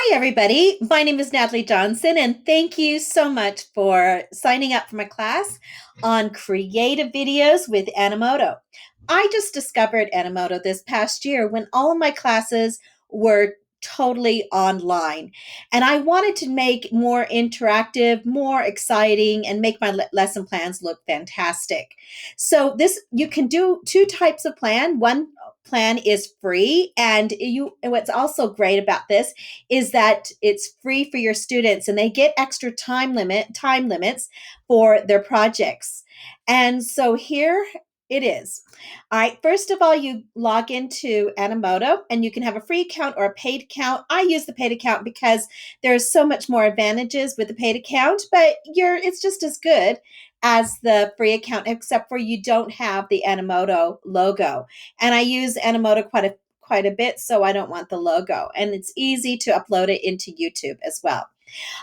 Hi, everybody. My name is Natalie Johnson, and thank you so much for signing up for my class on creative videos with Animoto. I just discovered Animoto this past year when all of my classes were totally online, and I wanted to make more interactive, more exciting, and make my lesson plans look fantastic. So this you can do two types of plan. One plan is free, and what's also great about this is that it's free for your students and they get extra time limits for their projects. And so here it is. All right, first of all, you log into Animoto and you can have a free account or a paid account. I use the paid account because there's so much more advantages with the paid account, but it's just as good as the free account, except for you don't have the Animoto logo. And I use Animoto quite a bit, so I don't want the logo. And it's easy to upload it into YouTube as well.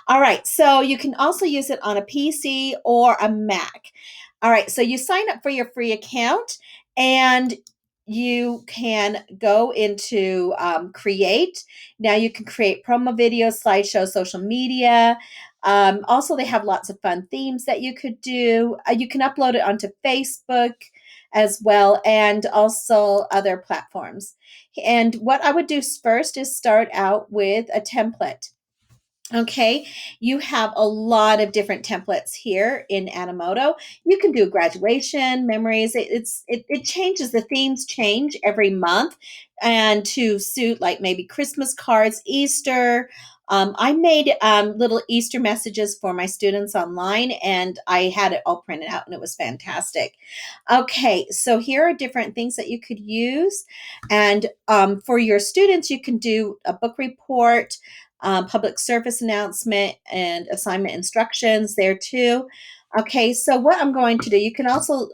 All right, so you can also use it on a PC or a Mac. All right, so you sign up for your free account and you can go into create. Now you can create promo videos, slideshows, social media. Also, they have lots of fun themes that you could do. You can upload it onto Facebook as well, and also other platforms. And what I would do first is start out with a template. Okay, you have a lot of different templates here in Animoto. You can do graduation, memories. It changes. The themes change every month, and to suit like maybe Christmas cards, Easter. I made little Easter messages for my students online, and I had it all printed out, and it was fantastic. Okay, so here are different things that you could use, and for your students, you can do a book report, public service announcement, and assignment instructions there too. Okay, so what I'm going to do, you can also,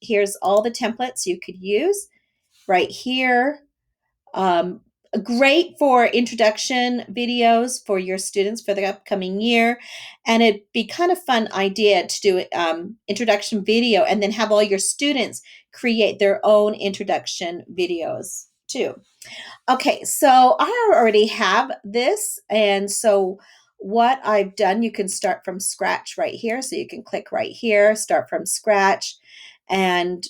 here's all the templates you could use right here. Um, Great for introduction videos for your students for the upcoming year. And it'd be kind of fun idea to do introduction video and then have all your students create their own introduction videos too. Okay, so I already have this. And so what I've done, you can start from scratch right here. So you can click right here, start from scratch, and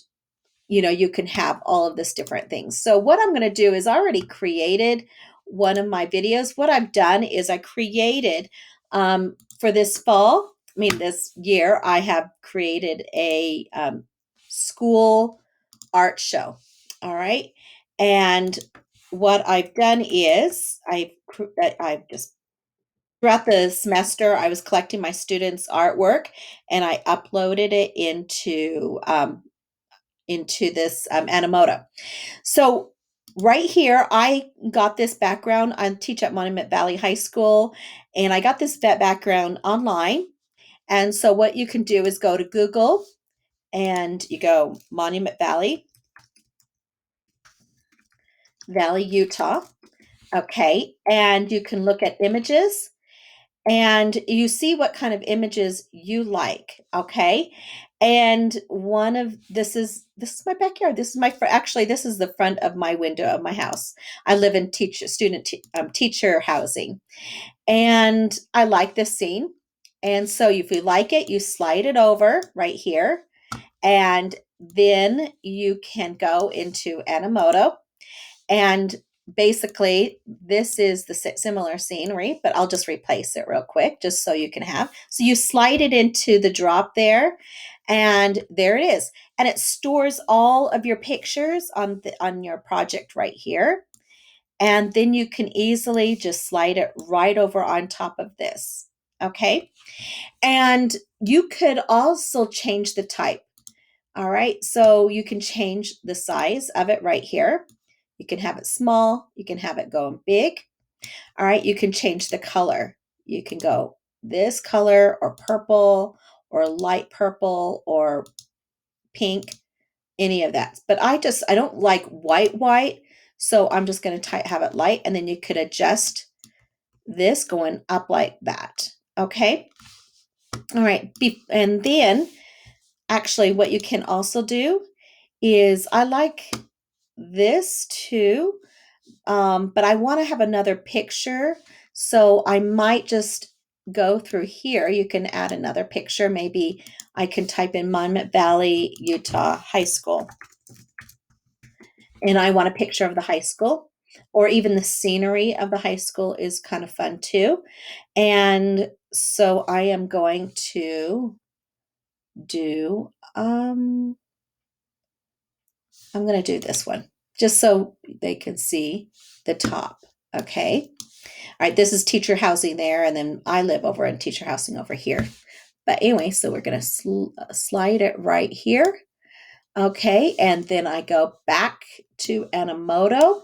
you can have all of this different things. So what I'm going to do is I already created one of my videos. What I've done is I created for this fall, this year, I have created a school art show. All right. And what I've done is I've just throughout the semester I was collecting my students' artwork and I uploaded it into this Animoto. So right here, I got this background. I teach at Monument Valley High School, and I got this background online. And so what you can do is go to Google and you go Monument Valley, Utah. Okay, and you can look at images and you see what kind of images you like. Okay, and one of this is my backyard. This is actually this is the front of my window of my house. I live in teacher housing, and I like this scene. And so if you like it, you slide it over right here, and then you can go into Animoto and basically, this is the similar scenery, but I'll just replace it real quick just so you can have. So you slide it into the drop there, and there it is. And it stores all of your pictures on your project right here. And then you can easily just slide it right over on top of this. Okay. And you could also change the type. All right. So you can change the size of it right here. You can have it small. You can have it go big. All right. You can change the color. You can go this color or purple or light purple or pink, any of that. But I don't like white. So I'm just going to have it light. And then you could adjust this going up like that. Okay. All right. And then actually what you can also do is I like this too, but I want to have another picture. So I might just go through here. You can add another picture. Maybe I can type in Monument Valley, Utah High School. And I want a picture of the high school, or even the scenery of the high school is kind of fun too. And so I am going to do, I'm going to do this one just so they can see the top. Okay. All right. This is teacher housing there. And then I live over in teacher housing over here. But anyway, so we're going to slide it right here. Okay. And then I go back to Animoto.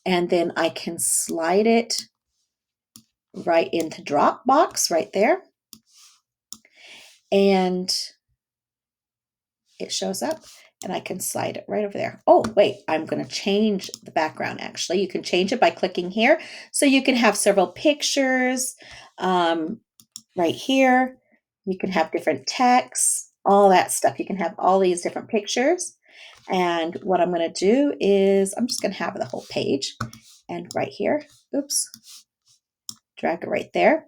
And then I can slide it right into Dropbox right there. And it shows up and I can slide it right over there. Oh, wait, I'm going to change the background actually. You can change it by clicking here. So you can have several pictures right here. You can have different texts, all that stuff. You can have all these different pictures. And what I'm going to do is I'm just going to have the whole page. And right here, oops, drag it right there.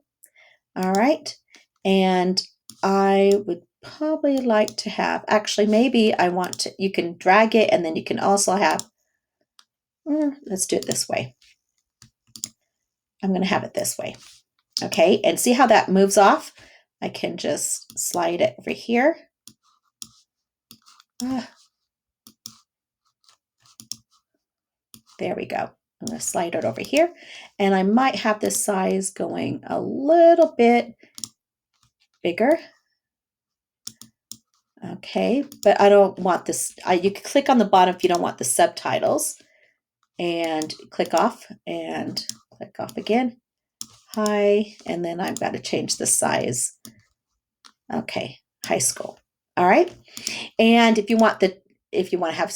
All right. And I would probably like to have, actually, maybe I want to, you can drag it and then you can also have, let's do it this way. I'm going to have it this way. Okay. And see how that moves off? I can just slide it over here. There we go. I'm going to slide it over here. And I might have this size going a little bit bigger. Okay, but I don't want this. You can click on the bottom if you don't want the subtitles. And click off and click off again. Hi, and then I've got to change the size. Okay, high school. All right. And if you want to have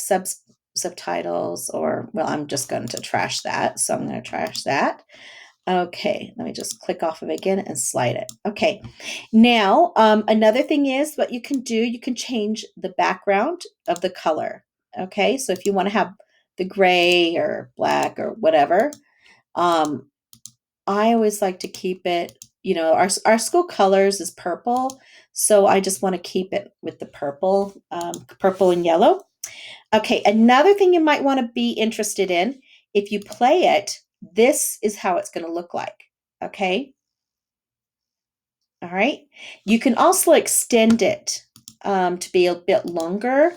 subtitles, or well, I'm just going to trash that. So I'm going to trash that. Okay, let me just click off of it again and slide it. Okay, now another thing is what you can do, you can change the background of the color. Okay, so if you want to have the gray or black or whatever, I always like to keep it, our school colors is purple, so I just want to keep it with the purple, purple and yellow. Okay, another thing you might want to be interested in, if you play it, this is how it's going to look like. Okay. All right. You can also extend it to be a bit longer.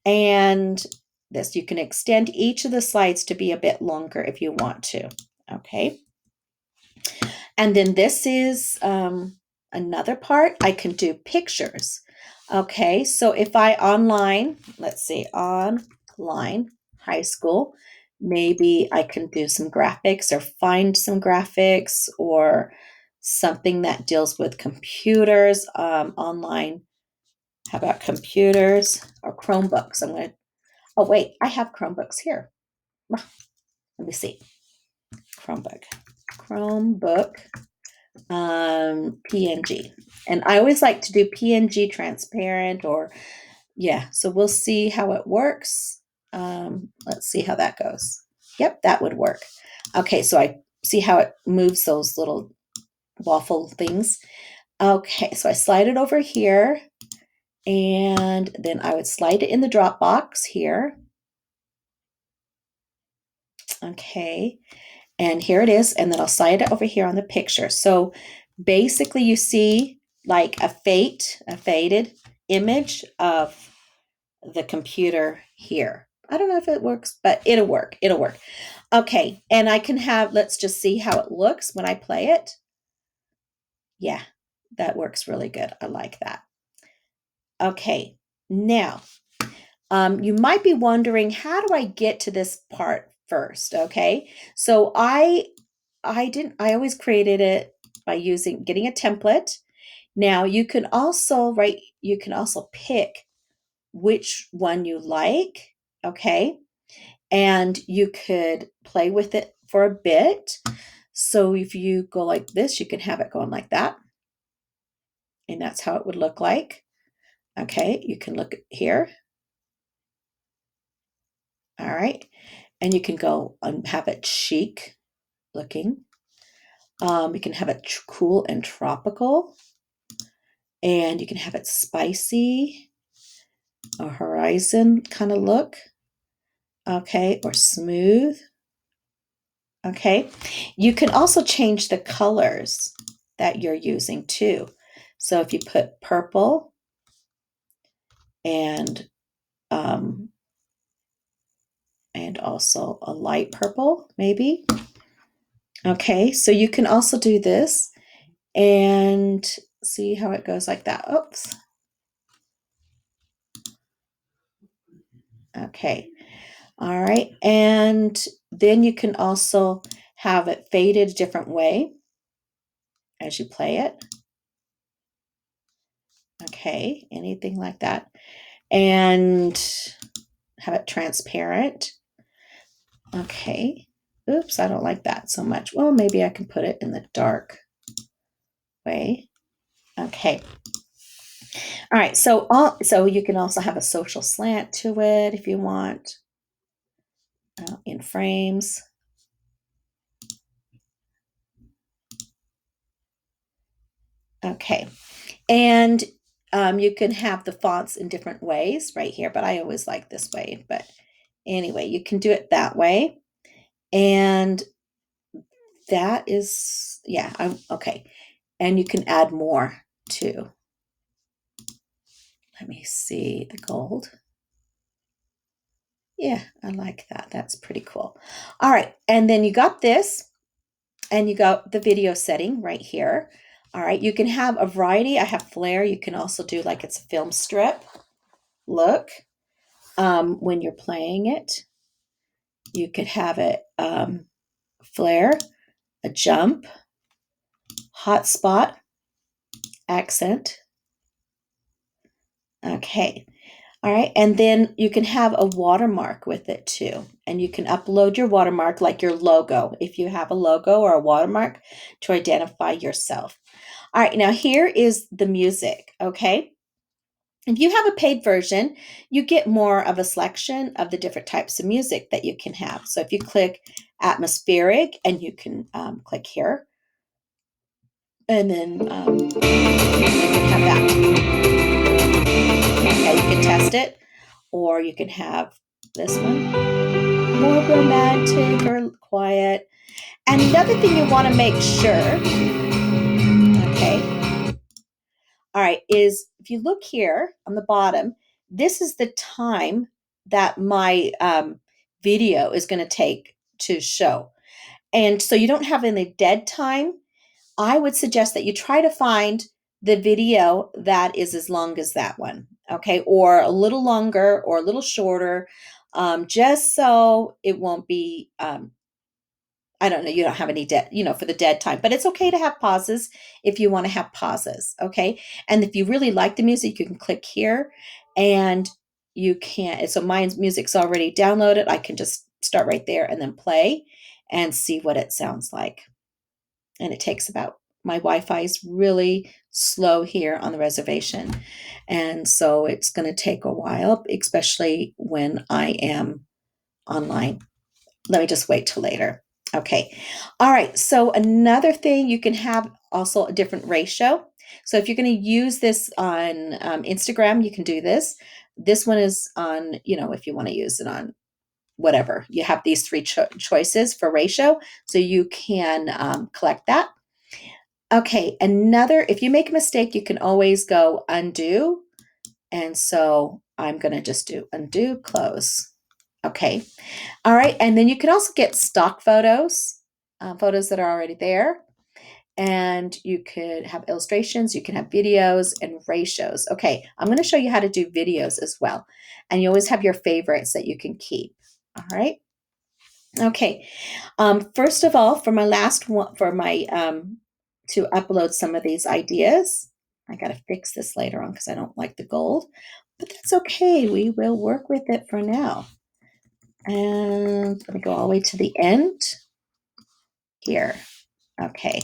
And this, you can extend each of the slides to be a bit longer if you want to. Okay. And then this is another part. I can do pictures. Okay. So if I online, let's see, online high school, maybe I can do some graphics or find some graphics or something that deals with computers online. How about computers or Chromebooks? Oh, wait, I have Chromebooks here. Let me see. Chromebook, PNG. And I always like to do PNG transparent or, yeah, so we'll see how it works. Let's see how that goes. Yep, that would work. Okay, so I see how it moves those little waffle things. Okay, so I slide it over here and then I would slide it in the Dropbox here. Okay, and here it is. And then I'll slide it over here on the picture. So basically you see like a faded image of the computer here. I don't know if it works, but it'll work. It'll work. Okay, and I can have, let's just see how it looks when I play it. Yeah, that works really good. I like that. Okay, now you might be wondering, how do I get to this part first? Okay, so I always created it by getting a template. Now you can also pick which one you like, okay? And you could play with it for a bit. So if you go like this, you can have it going like that. And that's how it would look like. Okay, you can look here. All right. And you can go and have it chic looking. You can have it cool and tropical, and you can have it spicy, a horizon kind of look, okay, or smooth, okay. You can also change the colors that you're using too. So if you put purple and also a light purple, maybe. Okay, so you can also do this and see how it goes like that. Oops. Okay. All right. And then you can also have it faded a different way as you play it. Okay. Anything like that. And have it transparent. Okay. Oops, I don't like that so much. Well, maybe I can put it in the dark way. Okay. All right. So you can also have a social slant to it if you want, in frames. Okay. And you can have the fonts in different ways right here, but I always like this way. But anyway, you can do it that way. And that is, yeah, I'm okay. And you can add more too. Let me see the gold. Yeah, I like that. That's pretty cool. All right. And then you got this, and you got the video setting right here. All right. You can have a variety. I have flare. You can also do like it's a film strip look. When you're playing it, you could have it flare, a jump, hotspot, accent. Okay. All right. And then you can have a watermark with it too. And you can upload your watermark like your logo, if you have a logo or a watermark to identify yourself. All right. Now here is the music. Okay. If you have a paid version, you get more of a selection of the different types of music that you can have. So if you click atmospheric, and you can click here, and then you can have that. Okay, you can test it, or you can have this one, more romantic or quiet. And another thing you want to make sure, okay, all right, is if you look here on the bottom, this is the time that my video is going to take to show. And so you don't have any dead time. I would suggest that you try to find the video that is as long as that one, okay, or a little longer or a little shorter, just so it won't be I don't know, you don't have any dead, for the dead time, but it's okay to have pauses if you want to have pauses. Okay. And if you really like the music, you can click here, and you can, so my music's already downloaded. I can just start right there and then play and see what it sounds like. And it takes about, my Wi-Fi is really slow here on the reservation. And so it's going to take a while, especially when I am online. Let me just wait till later. Okay. All right. So another thing, you can have also a different ratio. So if you're going to use this on Instagram, you can do this. This one is on, if you want to use it on whatever, you have these three choices for ratio. So you can collect that. Okay. If you make a mistake, you can always go undo. And so I'm going to just do undo, close. Okay. All right. And then you can also get stock photos, photos that are already there. And you could have illustrations, you can have videos and ratios. Okay. I'm going to show you how to do videos as well. And you always have your favorites that you can keep. All right. Okay. First of all, for my last one, to upload some of these ideas, I got to fix this later on because I don't like the gold, but that's okay. We will work with it for now. And let me go all the way to the end here. Okay.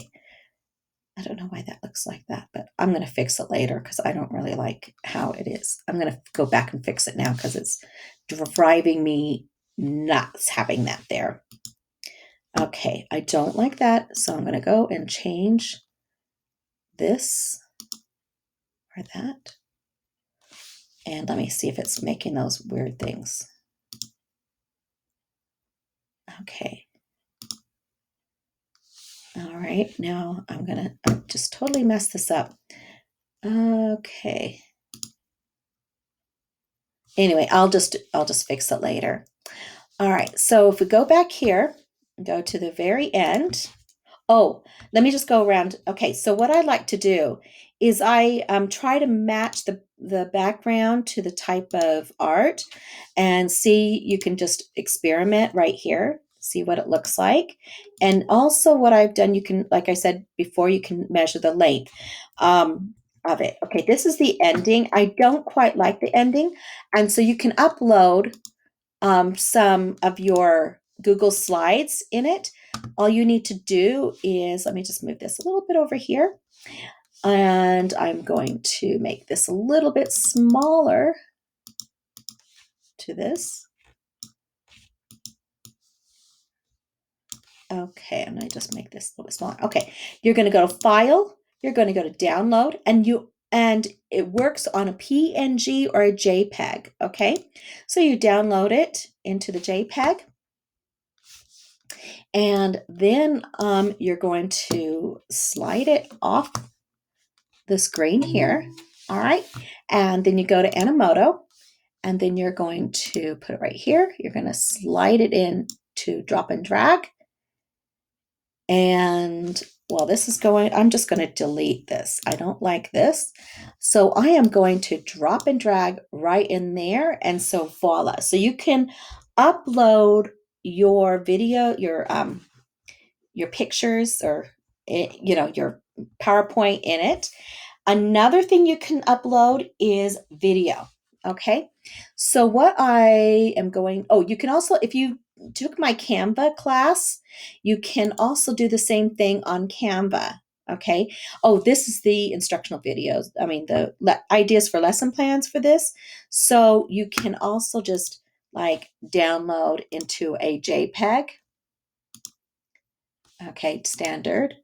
I don't know why that looks like that, but I'm going to fix it later because I don't really like how it is. I'm going to go back and fix it now because it's driving me nuts having that there. Okay, I don't like that, so I'm going to go and change this or that. And let me see if it's making those weird things. Okay. All right, now I'm going to just totally mess this up. Okay. Anyway, I'll just fix it later. All right, so if we go back here and go to the very end. Oh, let me just go around. Okay, so what I like to do is I try to match the background to the type of art and see, you can just experiment right here, see what it looks like. And also what I've done, you can, like I said before, you can measure the length of it. Okay, this is the ending. I don't quite like the ending. And so you can upload some of your Google Slides in it. All you need to do is, let me just move this a little bit over here. And I'm going to make this a little bit smaller to this. Okay, I'm going to just make this a little bit smaller. Okay, you're going to go to File, you're going to go to Download, and it works on a PNG or a JPEG, okay? So you download it into the JPEG. And then you're going to slide it off the screen here. All right. And then you go to Animoto, and then you're going to put it right here. You're going to slide it in to drop and drag. And while this is going, I'm just going to delete this. I don't like this. So I am going to drop and drag right in there. And so voila. So you can upload your video, your pictures, or your PowerPoint in it. Another thing you can upload is video. Okay, so what I am going, you can also, if you took my Canva class, you can also do the same thing on Canva. Okay, this is the instructional videos, I mean the ideas for lesson plans for this. So you can also just like download into a JPEG. Okay, standard.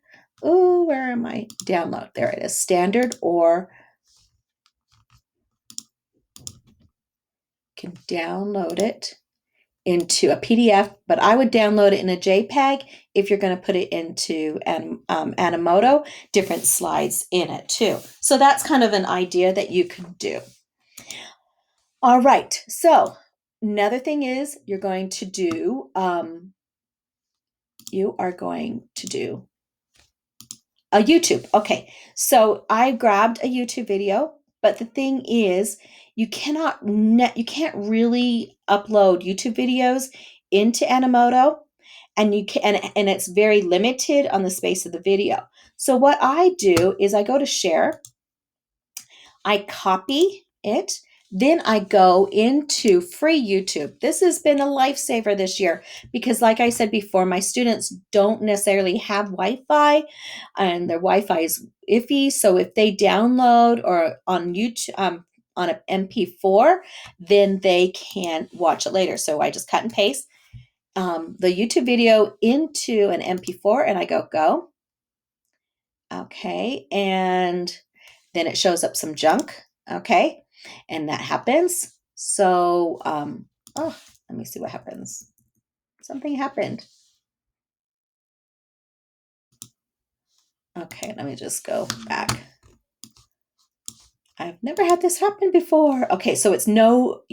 Oh, where am I? Download. There it is. Standard, or can download it into a PDF, but I would download it in a JPEG if you're going to put it into Animoto, different slides in it too. So that's kind of an idea that you can do. All right. So another thing is you are going to do a YouTube. Okay, so I grabbed a YouTube video, but the thing is, you can't really upload YouTube videos into Animoto, and you can, and it's very limited on the space of the video. So what I do is I go to Share, I copy it. Then I go into free YouTube. This has been a lifesaver this year because, like I said before, my students don't necessarily have Wi-Fi and their Wi-Fi is iffy. So if they download or on YouTube, on an MP4, then they can watch it later. So I just cut and paste the YouTube video into an MP4 and I go. Okay, and then it shows up some junk. Okay, and that happens. So, let me see what happens. Something happened. Okay, let me just go back. I've never had this happen before. Okay, so it's no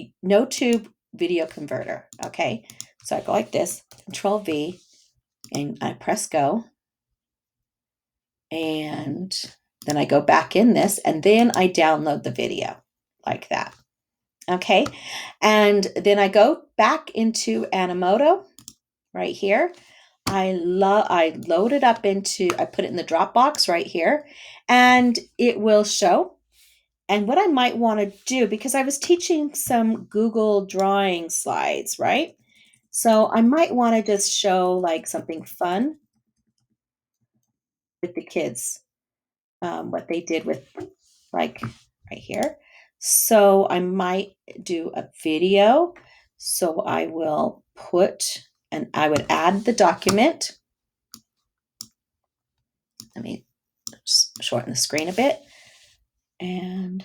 tube video converter. Okay, so I go like this, Control V, and I press go. And then I go back in this, and then I download the video like that. Okay, and then I go back into Animoto right here. I load it up I put it in the Dropbox right here, and it will show. And what I might want to do, because I was teaching some Google drawing slides, right? So I might want to just show like something fun with the kids, what they did with like right here. So I might do a video. So I will put and I would add the document. Let me shorten the screen a bit. And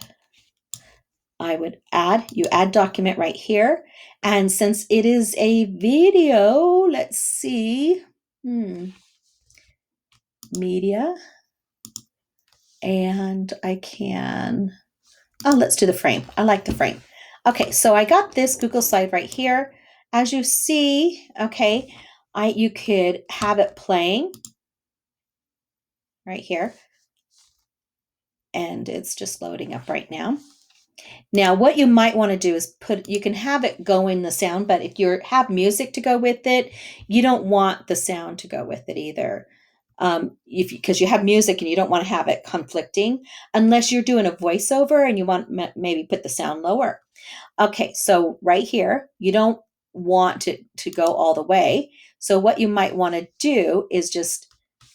you add document right here. And since it is a video, let's see, media, and I can, let's do the frame. I like the frame. Okay, so I got this Google slide right here. As you see, okay, you could have it playing right here. And it's just loading up right now. Now, what you might want to do is you can have it go in the sound, but if you have music to go with it, you don't want the sound to go with it either. Because you have music and you don't want to have it conflicting unless you're doing a voiceover and you want maybe put the sound lower. Okay, so right here, you don't want to go all the way. So what you might want to do is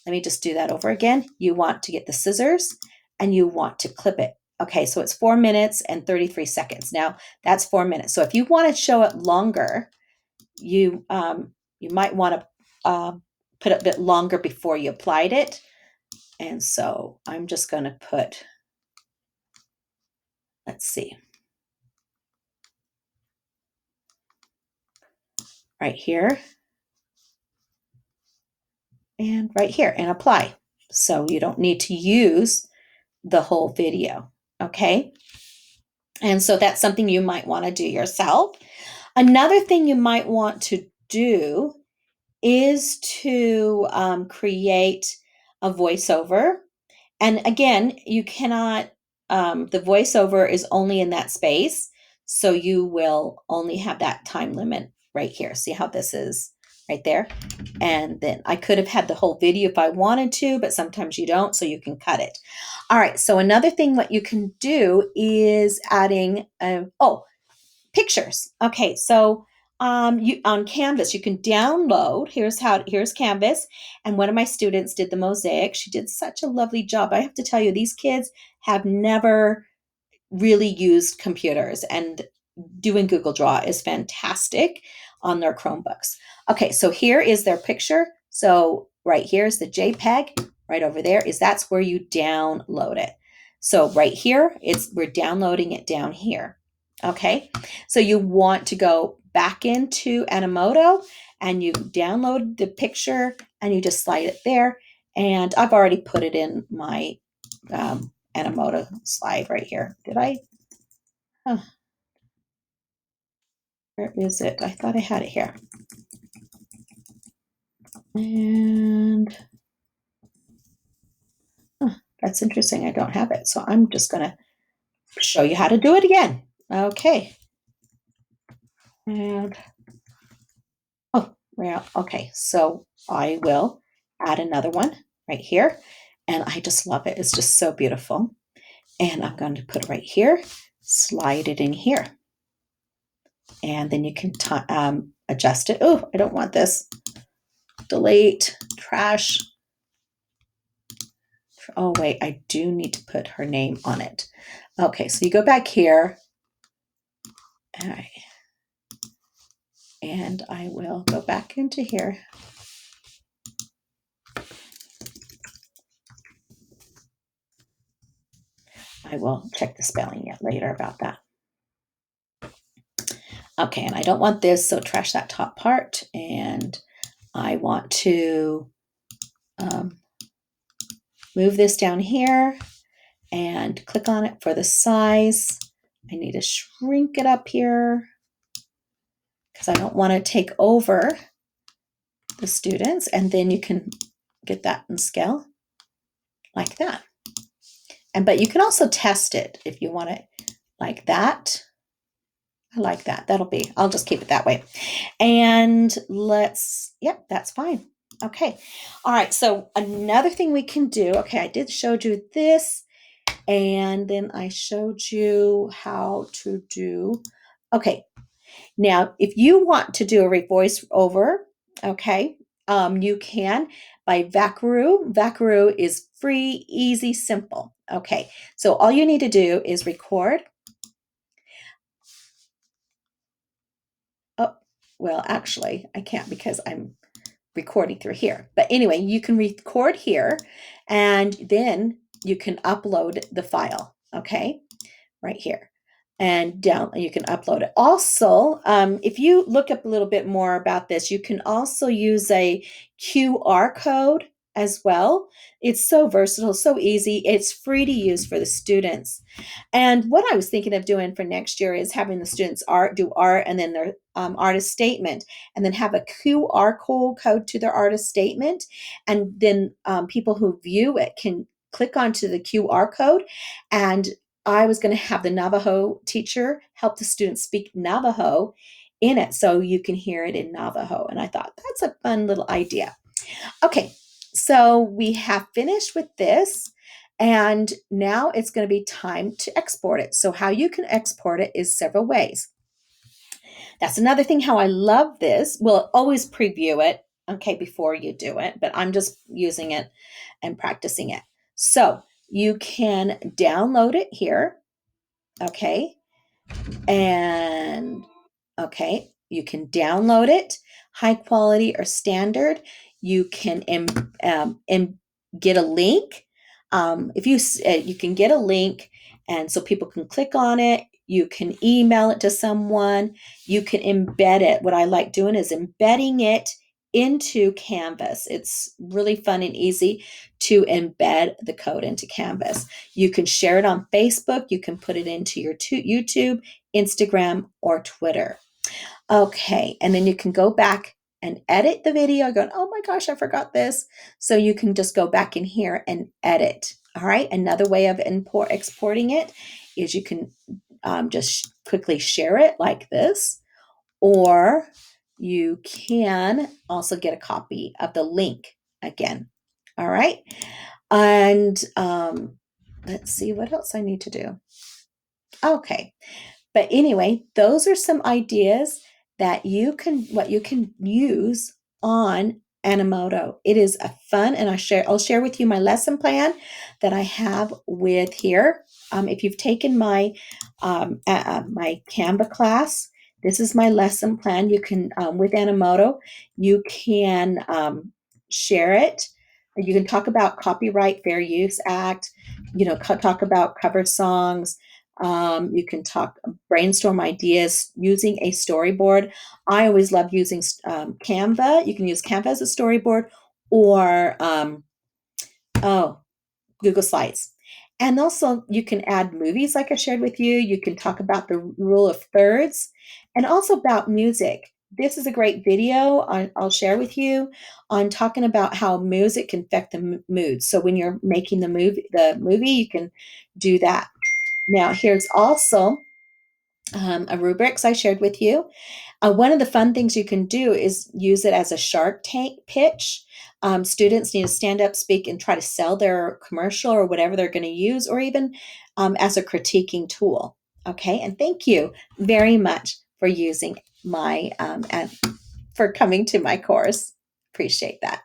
let me just do that over again. You want to get the scissors and you want to clip it. Okay, so it's 4 minutes and 33 seconds. Now that's 4 minutes. So if you want to show it longer, you might want to put it a bit longer before you applied it. And so I'm just going to put, let's see, right here and right here and apply. So you don't need to use the whole video. Okay. And so that's something you might want to do yourself. Another thing you might want to do is to create a voiceover. And again, you cannot, the voiceover is only in that space. So you will only have that time limit right here. See how this is right there? And then I could have had the whole video if I wanted to, but sometimes you don't, so you can cut it. All right, so another thing what you can do is adding, pictures. Okay, so you on Canvas, you can download, here's Canvas, and one of my students did the mosaic. She did such a lovely job. I have to tell you, these kids have never really used computers, and doing Google Draw is fantastic on their Chromebooks. Okay, so here is their picture. So right here is the JPEG. Right over there that's where you download it. So right here, we're downloading it down here. Okay, so you want to go back into Animoto and you download the picture and you just slide it there. And I've already put it in my Animoto slide right here. Did I? Oh, where is it? I thought I had it here. And that's interesting. I don't have it. So I'm just going to show you how to do it again. Okay. And, well, okay. So I will add another one right here. And I just love it. It's just so beautiful. And I'm going to put it right here, slide it in here. And then you can adjust it. Oh, I don't want this. Delete, trash. Oh, wait, I do need to put her name on it. Okay, so you go back here. All right. And I will go back into here. I will check the spelling yet later about that. Okay, and I don't want this, so trash that top part. And I want to move this down here and click on it for the size. I need to shrink it up here because I don't want to take over the students. And then you can get that in scale like that. But you can also test it if you want it like that. I like that. I'll just keep it that way. And that's fine. Okay. All right. So another thing we can do, okay, I showed you this, and then I showed you how to do, okay. Now, if you want to do a voice over, okay, you can by Vackaroo. Vackaroo is free, easy, simple. Okay. So all you need to do is record. Oh, well, actually, I can't because I'm recording through here. But anyway, you can record here and then you can upload the file, okay, right here. And down, you can upload it. Also, if you look up a little bit more about this, you can also use a QR code as well. It's so versatile, so easy. It's free to use for the students. And what I was thinking of doing for next year is having the students do art and then their artist statement, and then have a QR code to their artist statement. And then people who view it can click onto the QR code. And I was going to have the Navajo teacher help the students speak Navajo in it so you can hear it in Navajo. And I thought that's a fun little idea. Okay, so we have finished with this, and now it's going to be time to export it. So how you can export it is several ways. That's another thing how I love this. We'll always preview it, okay, before you do it, but I'm just using it and practicing it. So you can download it here, okay, and okay, you can download it, high quality or standard. You can get a link. If you can get a link, and so people can click on it. You can email it to someone. You can embed it. What I like doing is embedding it into Canvas. It's really fun and easy to embed the code into Canvas. You can share it on Facebook. You can put it into your YouTube, Instagram, or Twitter. Okay, and then you can go back and edit the video going, oh my gosh, I forgot this. So you can just go back in here and edit. All right, another way of exporting it is you can just quickly share it like this, or you can also get a copy of the link again. All right, and let's see what else I need to do. Okay, but anyway, those are some ideas that what you can use on Animoto. It is a fun, and I'll share with you my lesson plan that I have with here. If you've taken my my Canva class, this is my lesson plan. You can with Animoto, you can share it. You can talk about Copyright Fair Use Act. Talk about cover songs. You can brainstorm ideas using a storyboard. I always love using Canva. You can use Canva as a storyboard, or Google Slides. And also you can add movies like I shared with you. You can talk about the rule of thirds, and also about music. This is a great video I'll share with you on talking about how music can affect the mood. So when you're making the movie, you can do that. Now, here's also a rubrics I shared with you. One of the fun things you can do is use it as a Shark Tank pitch. Students need to stand up, speak, and try to sell their commercial or whatever they're going to use, or even as a critiquing tool. Okay, and thank you very much for using my and for coming to my course. Appreciate that.